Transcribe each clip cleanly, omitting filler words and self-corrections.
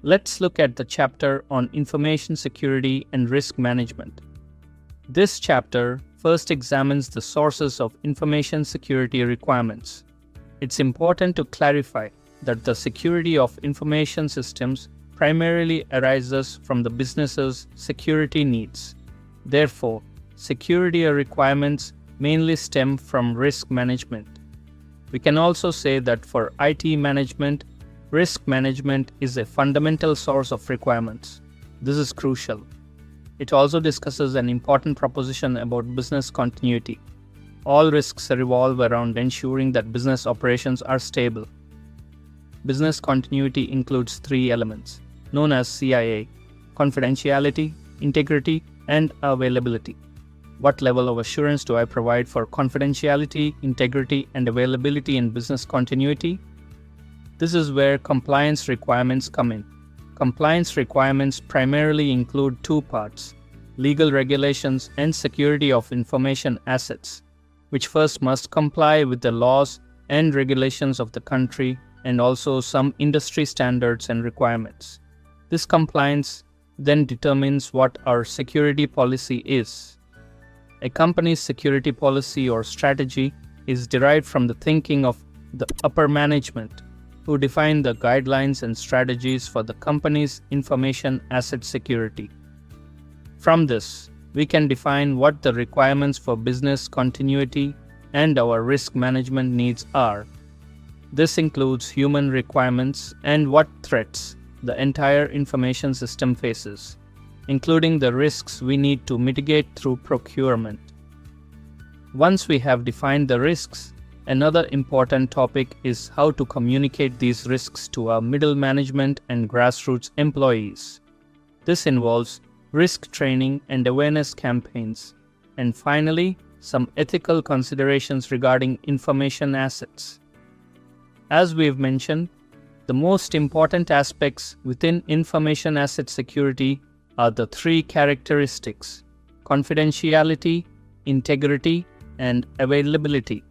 Let's look at the chapter on information security and risk management. This chapter first examines the sources of information security requirements. It's important to clarify that the security of information systems primarily arises from the business's security needs. Therefore, security requirements mainly stem from risk management. We can also say that for IT management, risk management is a fundamental source of requirements. This is crucial. It also discusses an important proposition about business continuity. All risks revolve around ensuring that business operations are stable. Business continuity includes three elements, known as CIA: confidentiality, integrity, and availability. What level of assurance do I provide for confidentiality, integrity, and availability in business continuity? This is where compliance requirements come in. Compliance requirements primarily include two parts: legal regulations and security of information assets, which first must comply with the laws and regulations of the country and also some industry standards and requirements. This compliance then determines what our security policy is. A company's security policy or strategy is derived from the thinking of the upper management, who define the guidelines and strategies for the company's information asset security. From this, we can define what the requirements for business continuity and our risk management needs are. This includes human requirements and what threats the entire information system faces, including the risks we need to mitigate through procurement. Once we have defined the risks, another important topic is how to communicate these risks to our middle management and grassroots employees. This involves risk training and awareness campaigns, and finally, some ethical considerations regarding information assets. As we've mentioned, the most important aspects within information asset security are the three characteristics: confidentiality, integrity, and availability.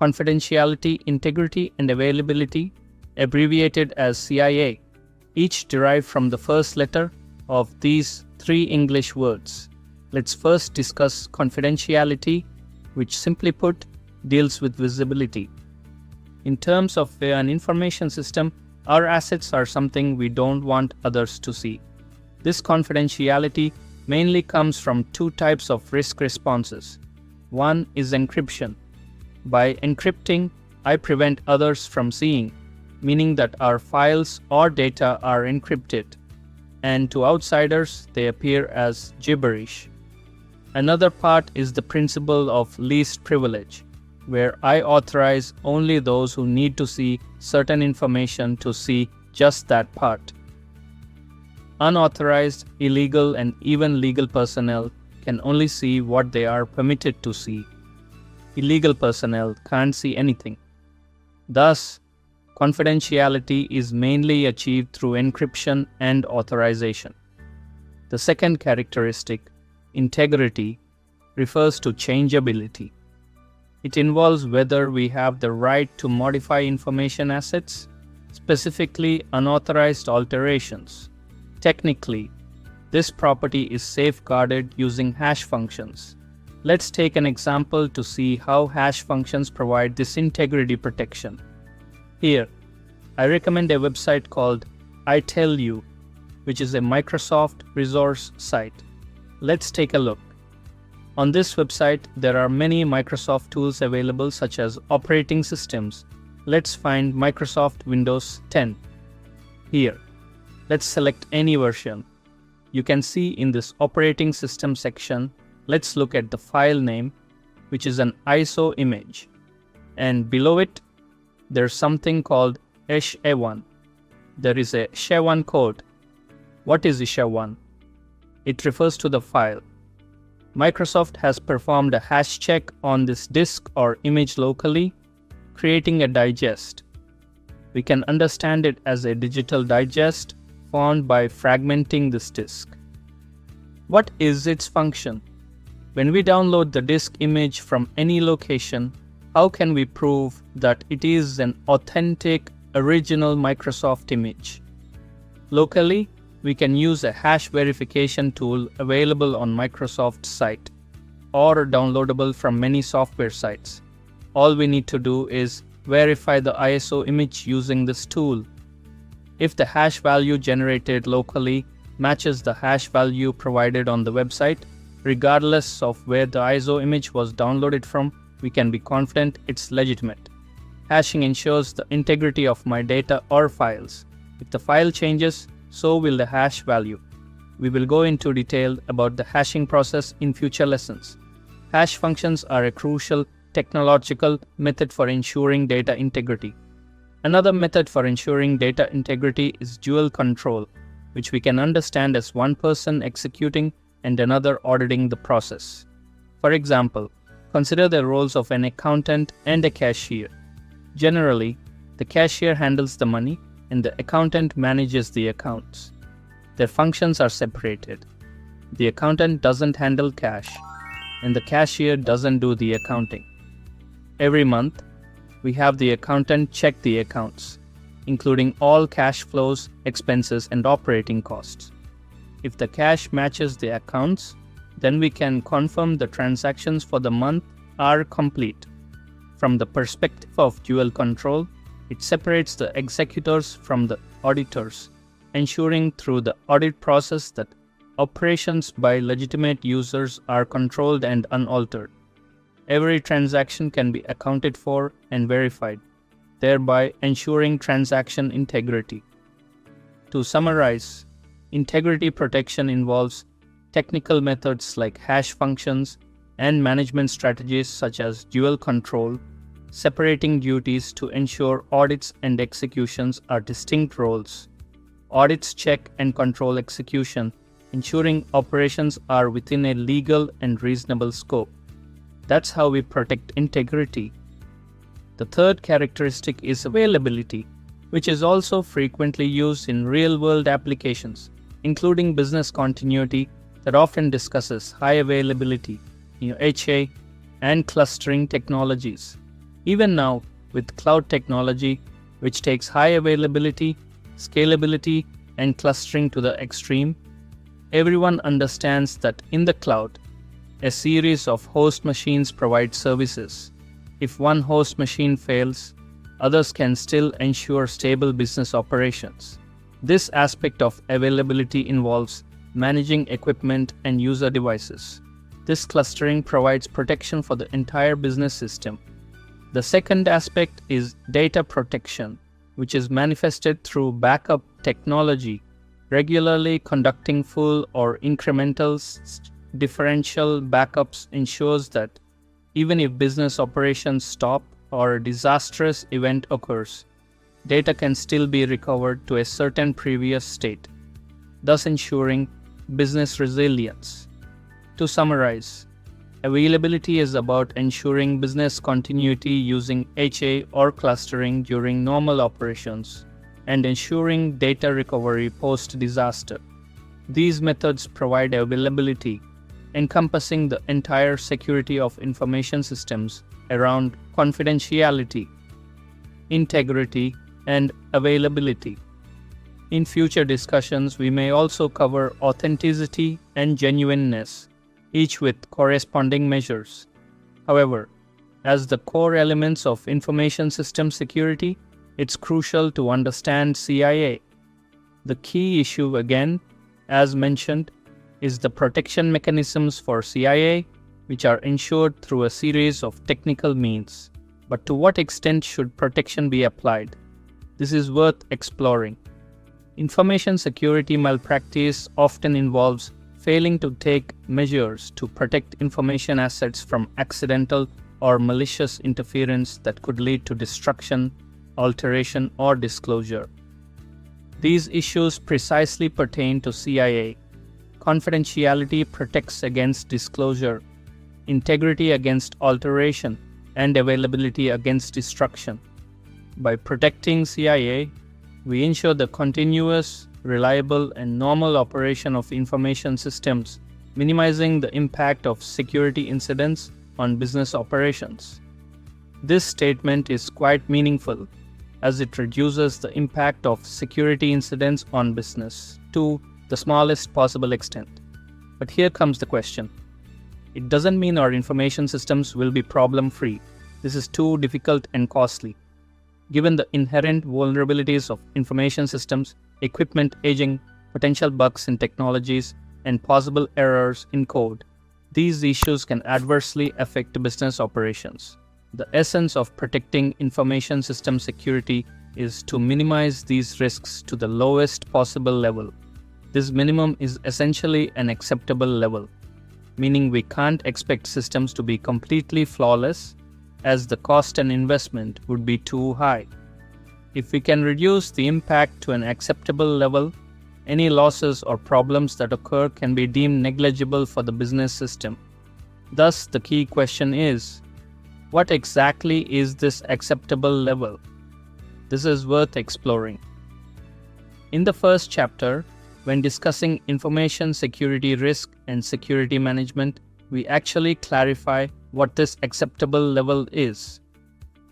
Confidentiality, integrity, and availability, abbreviated as CIA, each derived from the first letter of these three English words. Let's first discuss confidentiality, which simply put deals with visibility. In terms of an information system, our assets are something we don't want others to see. This confidentiality mainly comes from two types of risk responses. One is encryption. By encrypting, I prevent others from seeing, meaning that our files or data are encrypted, and to outsiders they appear as gibberish. Another part is the principle of least privilege, where I authorize only those who need to see certain information to see just that part. Unauthorized, illegal, and even legal personnel can only see what they are permitted to see. Illegal personnel can't see anything. Thus, confidentiality is mainly achieved through encryption and authorization. The second characteristic, integrity, refers to changeability. It involves whether we have the right to modify information assets, specifically unauthorized alterations. Technically, this property is safeguarded using hash functions. Let's take an example to see how hash functions provide this integrity protection. Here, I recommend a website called ITellYou, which is a Microsoft resource site. Let's take a look. On this website, there are many Microsoft tools available, such as operating systems. Let's find Microsoft Windows 10. Here, let's select any version. You can see in this operating system section, let's look at the file name, which is an ISO image. And below it, there's something called SHA-1. There is a SHA-1 code. What is SHA-1? It refers to the file. Microsoft has performed a hash check on this disk or image locally, creating a digest. We can understand it as a digital digest formed by fragmenting this disk. What is its function? When we download the disk image from any location, how can we prove that it is an authentic, original Microsoft image? Locally, we can use a hash verification tool available on Microsoft's site or downloadable from many software sites. All we need to do is verify the ISO image using this tool. If the hash value generated locally matches the hash value provided on the website, regardless of where the ISO image was downloaded from, we can be confident it's legitimate. Hashing ensures the integrity of my data or files. If the file changes, so will the hash value. We will go into detail about the hashing process in future lessons. Hash functions are a crucial technological method for ensuring data integrity. Another method for ensuring data integrity is dual control, which we can understand as one person executing and another auditing the process. For example, consider the roles of an accountant and a cashier. Generally, the cashier handles the money and the accountant manages the accounts. Their functions are separated. The accountant doesn't handle cash, and the cashier doesn't do the accounting. Every month, we have the accountant check the accounts, including all cash flows, expenses, and operating costs. If the cash matches the accounts, then we can confirm the transactions for the month are complete. From the perspective of dual control, it separates the executors from the auditors, ensuring through the audit process that operations by legitimate users are controlled and unaltered. Every transaction can be accounted for and verified, thereby ensuring transaction integrity. To summarize, integrity protection involves technical methods like hash functions and management strategies such as dual control, separating duties to ensure audits and executions are distinct roles. Audits check and control execution, ensuring operations are within a legal and reasonable scope. That's how we protect integrity. The third characteristic is availability, which is also frequently used in real-world applications, including business continuity that often discusses high availability, HA, and clustering technologies. Even now, with cloud technology, which takes high availability, scalability, and clustering to the extreme, everyone understands that in the cloud, a series of host machines provide services. If one host machine fails, others can still ensure stable business operations. This aspect of availability involves managing equipment and user devices. This clustering provides protection for the entire business system. The second aspect is data protection, which is manifested through backup technology. Regularly conducting full or incremental differential backups ensures that even if business operations stop or a disastrous event occurs, data can still be recovered to a certain previous state, thus ensuring business resilience. To summarize, availability is about ensuring business continuity using HA or clustering during normal operations and ensuring data recovery post-disaster. These methods provide availability, encompassing the entire security of information systems around confidentiality, integrity, and availability. In future discussions, we may also cover authenticity and genuineness, each with corresponding measures. However, as the core elements of information system security, it's crucial to understand CIA. The key issue, again, as mentioned, is the protection mechanisms for CIA, which are ensured through a series of technical means. But to what extent should protection be applied? This is worth exploring. Information security malpractice often involves failing to take measures to protect information assets from accidental or malicious interference that could lead to destruction, alteration, or disclosure. These issues precisely pertain to CIA. Confidentiality protects against disclosure, integrity against alteration, and availability against destruction. By protecting CIA, we ensure the continuous, reliable, and normal operation of information systems, minimizing the impact of security incidents on business operations. This statement is quite meaningful. as it reduces the impact of security incidents on business to the smallest possible extent. But here comes the question. It doesn't mean our information systems will be problem-free. This is too difficult and costly. Given the inherent vulnerabilities of information systems, equipment aging, potential bugs in technologies, and possible errors in code, these issues can adversely affect business operations. The essence of protecting information system security is to minimize these risks to the lowest possible level. This minimum is essentially an acceptable level, meaning we can't expect systems to be completely flawless, as the cost and investment would be too high. If we can reduce the impact to an acceptable level, any losses or problems that occur can be deemed negligible for the business system. Thus, the key question is, what exactly is this acceptable level? This is worth exploring. In the first chapter, when discussing information security risk and security management, we actually clarify what this acceptable level is.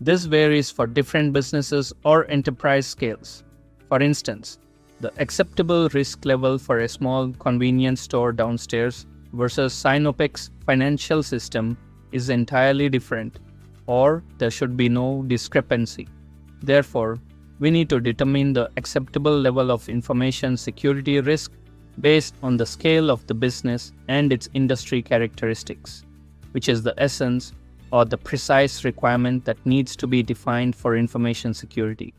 This varies for different businesses or enterprise scales. For instance, the acceptable risk level for a small convenience store downstairs versus Sinopec's financial system is entirely different, or there should be no discrepancy. Therefore, we need to determine the acceptable level of information security risk based on the scale of the business and its industry characteristics, which is the essence or the precise requirement that needs to be defined for information security.